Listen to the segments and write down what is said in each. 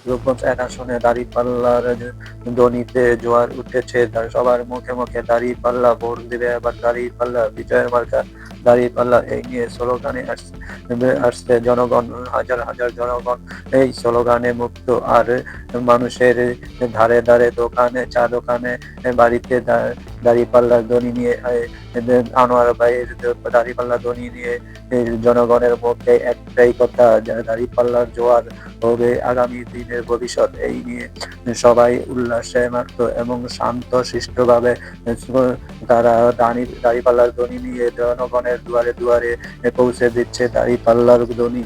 রূপগঞ্জ ১ আসনে দাঁড়িপাল্লার ধ্বনিতে জোয়ার উঠেছে। সবার মুখে মুখে দাঁড়িপাল্লা, ভোট দিবে এবার দাঁড়িপাল্লা, বিজয়ের মার্কা দাঁড়িপাল্লা, এই নিয়ে স্লোগানে আসছে জনগণ। হাজার হাজার জনগণ এই স্লোগানে মুক্ত। আর মানুষের ধারে ধারে দোকানে, চা দোকানে, বাড়িতে দাঁড়িপাল্লার ধ্বনি নিয়ে, আনোয়ার ভাইয়ের দাঁড়িপাল্লা ধ্বনি নিয়ে জনগণের মধ্যে একটাই কথা, দাঁড়িপাল্লার জোয়ার হবে আগামী দিনের ভবিষ্যৎ। এই নিয়ে সবাই উল্লাসে মাত্র এবং শান্ত শিষ্টভাবে তারা দাঁড়িপাল্লার ধ্বনি নিয়ে জনগণের দুয়ারে দুয়ারে পৌঁছে দিচ্ছে দাঁড়িপাল্লার ধ্বনি।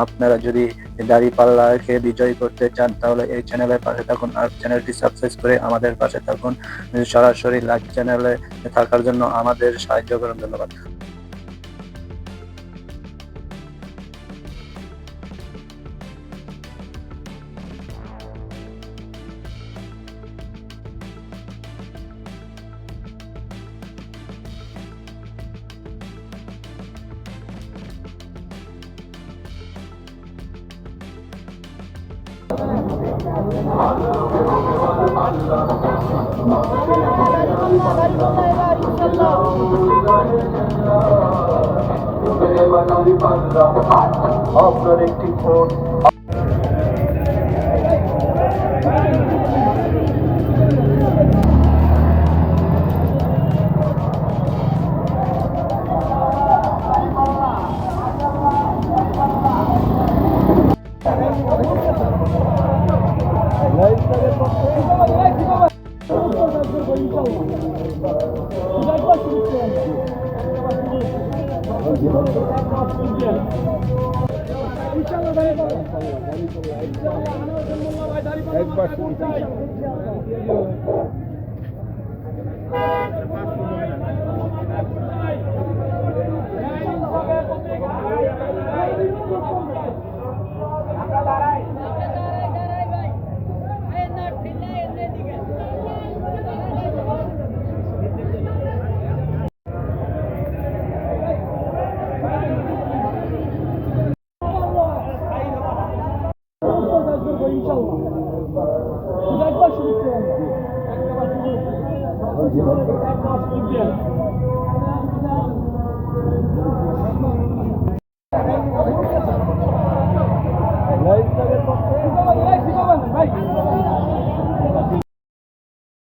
আপনারা যদি দাঁড়িপাল্লাকে বিজয় করতে চান তাহলে এই চ্যানেলের পাশে থাকুন, আর চ্যানেলটি সাবস্ক্রাইব করে আমাদের পাশে থাকুন। সরাসরি লাইভ চ্যানেলে থাকার জন্য আমাদের সাহায্য করুন। ধন্যবাদ। আপনার একটি ভোট একবার